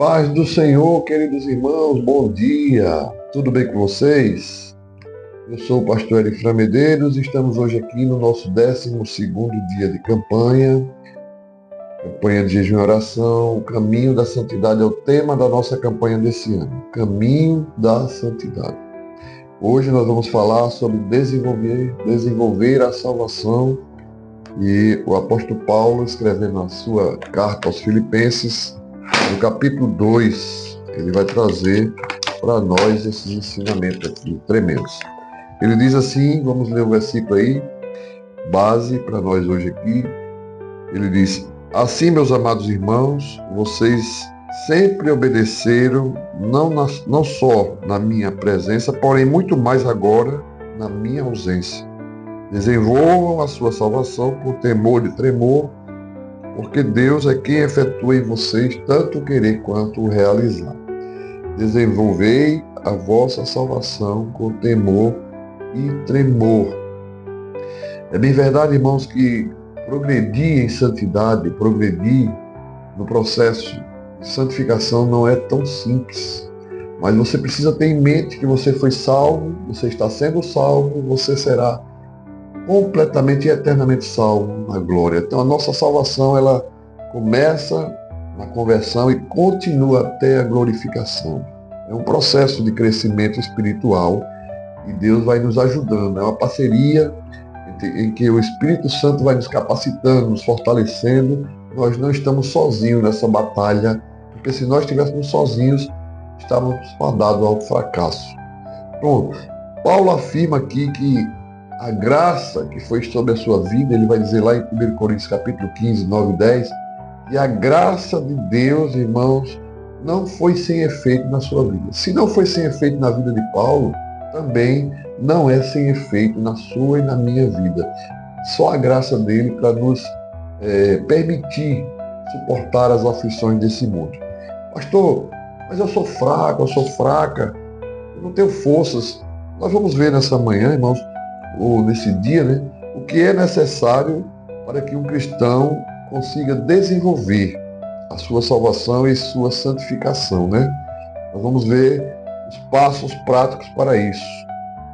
Paz do Senhor, queridos irmãos, bom dia. Tudo bem com vocês? Eu sou o pastor Erifran Medeiros e estamos hoje aqui no nosso 12º dia de campanha de jejum e oração. O caminho da santidade é o tema da nossa campanha desse ano. Caminho da santidade. Hoje nós vamos falar sobre desenvolver a salvação, e o apóstolo Paulo, escrevendo na sua carta aos Filipenses, no capítulo 2, ele vai trazer para nós esses ensinamentos aqui tremendos. Ele diz assim, vamos ler o versículo aí, base para nós hoje aqui. Ele diz: assim, meus amados irmãos, vocês sempre obedeceram, não só na minha presença, porém muito mais agora na minha ausência. Desenvolvam a sua salvação com temor e tremor, porque Deus é quem efetua em vocês tanto o querer quanto o realizar. Desenvolvei a vossa salvação com temor e tremor. É bem verdade, irmãos, que progredir em santidade, progredir no processo de santificação não é tão simples. Mas você precisa ter em mente que você foi salvo, você está sendo salvo, você será completamente e eternamente salvo na glória. Então a nossa salvação, ela começa na conversão e continua até a glorificação. É um processo de crescimento espiritual e Deus vai nos ajudando. É uma parceria em que o Espírito Santo vai nos capacitando, nos fortalecendo. Nós não estamos sozinhos nessa batalha, porque se nós estivéssemos sozinhos, estávamos fadados ao fracasso. Pronto. Paulo afirma aqui que a graça que foi sobre a sua vida, ele vai dizer lá em 1 Coríntios capítulo 15, 9 e 10, que a graça de Deus, irmãos, não foi sem efeito na sua vida. Se não foi sem efeito na vida de Paulo, também não é sem efeito na sua e na minha vida. Só a graça dele para nos permitir suportar as aflições desse mundo. Pastor, mas eu sou fraco, eu sou fraca, eu não tenho forças. Nós vamos ver nessa manhã, irmãos, ou nesse dia, né, o que é necessário para que um cristão consiga desenvolver a sua salvação e sua santificação, né? Nós vamos ver os passos práticos para isso,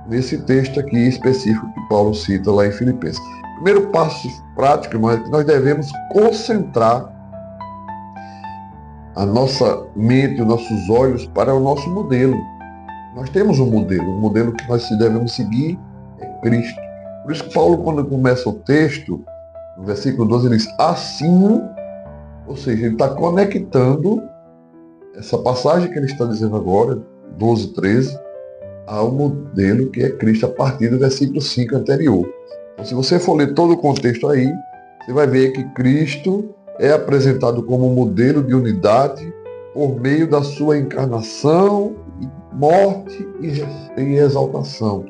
nesse texto aqui específico que Paulo cita lá em Filipenses. O primeiro passo prático, irmão, é que nós devemos concentrar a nossa mente, os nossos olhos para o nosso modelo. Nós temos um modelo que nós devemos seguir é Cristo. Por isso que Paulo, quando começa o texto, no versículo 12, ele diz assim, ou seja, ele está conectando essa passagem que ele está dizendo agora, 12, 13, ao modelo que é Cristo, a partir do versículo 5 anterior. Então, se você for ler todo o contexto aí, você vai ver que Cristo é apresentado como modelo de unidade por meio da sua encarnação, morte e exaltação.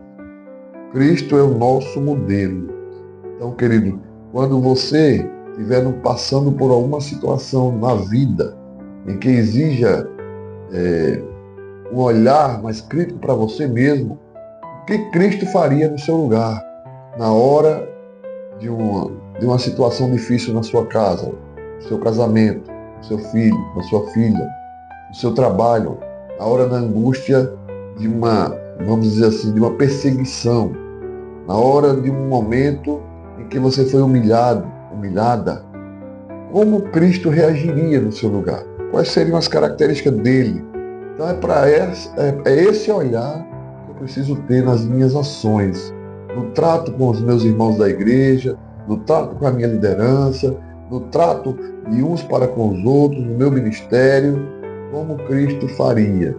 Cristo é o nosso modelo. Então, querido, quando você estiver passando por alguma situação na vida em que exija um olhar mais crítico para você mesmo, o que Cristo faria no seu lugar na hora de uma situação difícil na sua casa, no seu casamento, no seu filho, na sua filha, no seu trabalho, na hora da angústia de vamos dizer assim, de uma perseguição, na hora de um momento em que você foi humilhada, como Cristo reagiria no seu lugar? Quais seriam as características dele? Então é esse olhar que eu preciso ter nas minhas ações, no trato com os meus irmãos da igreja, no trato com a minha liderança, no trato de uns para com os outros, no meu ministério, como Cristo faria,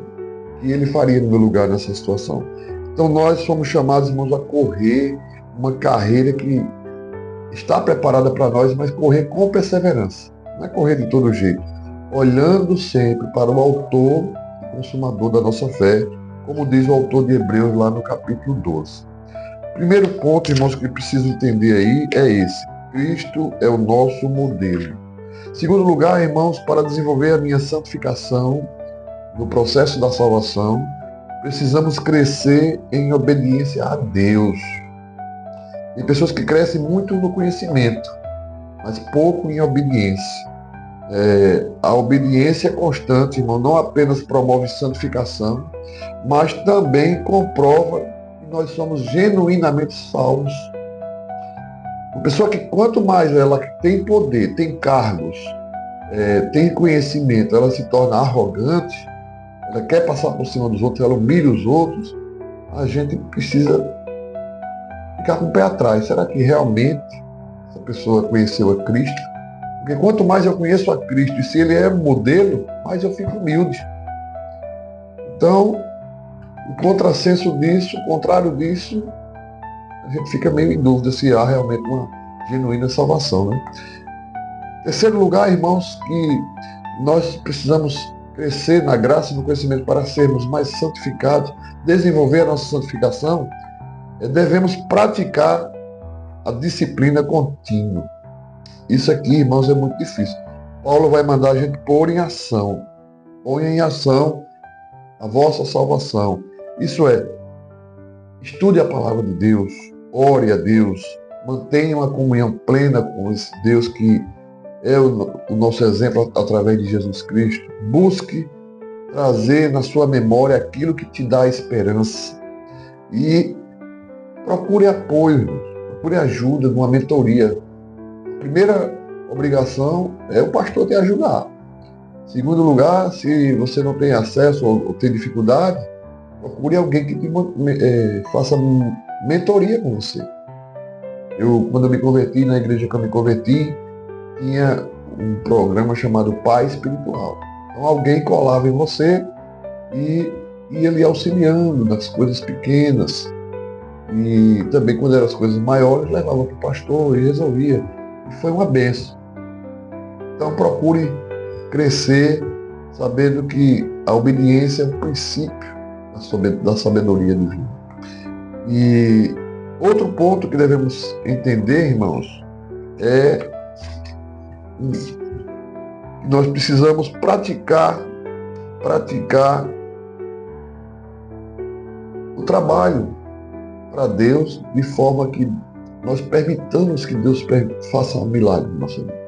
que ele faria no meu lugar nessa situação. Então nós somos chamados, irmãos, a correr uma carreira que está preparada para nós, mas correr com perseverança. Não é correr de todo jeito, olhando sempre para o autor e consumador da nossa fé, como diz o autor de Hebreus lá no capítulo 12. Primeiro ponto, irmãos, que preciso entender aí é esse: Cristo é o nosso modelo. Segundo lugar, irmãos, para desenvolver a minha santificação no processo da salvação, precisamos crescer em obediência a Deus. Tem pessoas que crescem muito no conhecimento, mas pouco em obediência. A obediência constante, irmão, não apenas promove santificação, mas também comprova que nós somos genuinamente salvos. Uma pessoa que quanto mais ela tem poder, tem cargos, tem conhecimento, ela se torna arrogante, ela quer passar por cima dos outros, ela humilha os outros, a gente precisa ficar com o pé atrás. Será que realmente essa pessoa conheceu a Cristo? Porque quanto mais eu conheço a Cristo, e se ele é modelo, mais eu fico humilde. Então, o contrassenso disso, o contrário disso, a gente fica meio em dúvida se há realmente uma genuína salvação, né? Terceiro lugar, irmãos, que nós precisamos crescer na graça e no conhecimento para sermos mais santificados, desenvolver a nossa santificação, devemos praticar a disciplina contínua. Isso aqui, irmãos, é muito difícil. Paulo vai mandar a gente pôr em ação. Ponha em ação a vossa salvação. Isso é, estude a palavra de Deus, ore a Deus, mantenha uma comunhão plena com esse Deus que é o nosso exemplo através de Jesus Cristo. Busque trazer na sua memória aquilo que te dá esperança. E procure apoio, procure ajuda numa mentoria. A primeira obrigação é o pastor te ajudar. Segundo lugar, se você não tem acesso ou tem dificuldade, procure alguém que te faça mentoria com você. Quando eu me converti, na igreja que eu me converti, tinha um programa chamado Pai Espiritual. Então alguém colava em você e ia lhe auxiliando nas coisas pequenas. E também quando eram as coisas maiores, levava para o pastor e resolvia. E foi uma bênção. Então procure crescer sabendo que a obediência é um princípio da sabedoria divina. E outro ponto que devemos entender, irmãos, é que nós precisamos praticar o trabalho para Deus de forma que nós permitamos que Deus faça um milagre na nossa vida.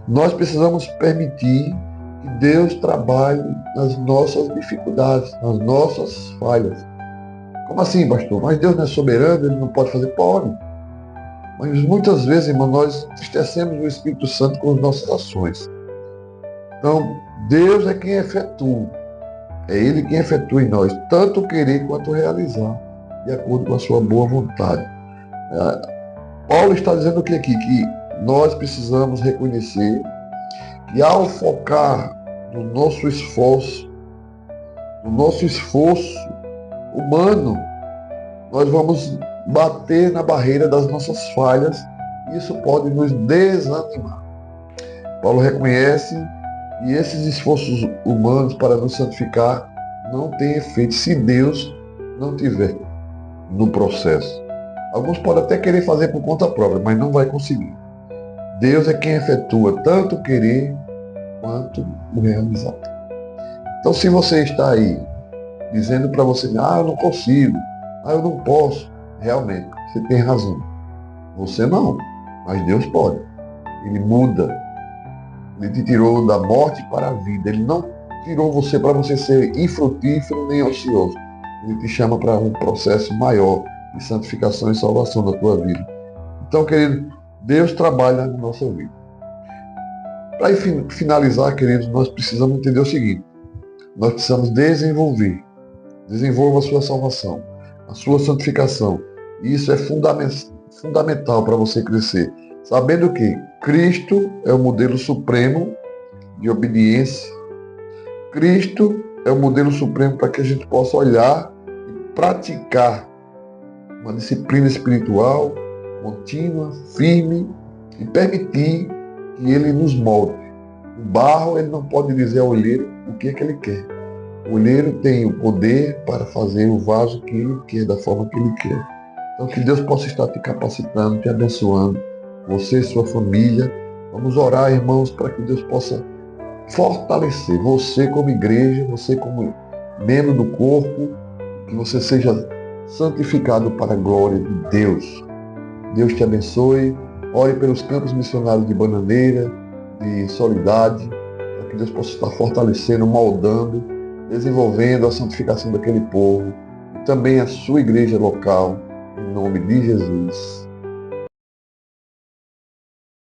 Nós precisamos permitir que Deus trabalhe nas nossas dificuldades, nas nossas falhas. Como assim, pastor? Mas Deus não é soberano, Ele não pode fazer? Pode. Mas muitas vezes, irmão, nós entristecemos o Espírito Santo com as nossas ações. Então, Deus é quem efetua. É Ele quem efetua em nós, tanto querer quanto realizar, de acordo com a sua boa vontade. Paulo está dizendo o que aqui? Que nós precisamos reconhecer que ao focar no nosso esforço humano, nós vamos bater na barreira das nossas falhas e isso pode nos desanimar. Paulo reconhece que esses esforços humanos para nos santificar não têm efeito se Deus não tiver no processo. Alguns podem até querer fazer por conta própria, mas não vai conseguir. Deus é quem efetua tanto o querer quanto o realizar. Então, se você está aí dizendo para você, eu não consigo, eu não posso, realmente, você tem razão. Você não, mas Deus pode. Ele muda. Ele te tirou da morte para a vida. Ele não tirou você para você ser infrutífero nem ocioso. Ele te chama para um processo maior de santificação e salvação da tua vida. Então, querido, Deus trabalha na nossa vida. Para finalizar, queridos, nós precisamos entender o seguinte. Nós precisamos desenvolva a sua salvação, a sua santificação. E isso é fundamental para você crescer. Sabendo que Cristo é o modelo supremo de obediência. Cristo é o modelo supremo para que a gente possa olhar e praticar uma disciplina espiritual contínua, firme e permitir que Ele nos molde. O barro, ele não pode dizer ao olheiro o que é que ele quer. O olheiro tem o poder para fazer o vaso que ele quer, da forma que ele quer. Então, que Deus possa estar te capacitando, te abençoando, você e sua família. Vamos orar, irmãos, para que Deus possa fortalecer você como igreja, você como membro do corpo, que você seja santificado para a glória de Deus. Deus te abençoe. Ore pelos campos missionários de Bananeira, de solidariedade, para que Deus possa estar fortalecendo, moldando, desenvolvendo a santificação daquele povo e também a sua igreja local, em nome de Jesus.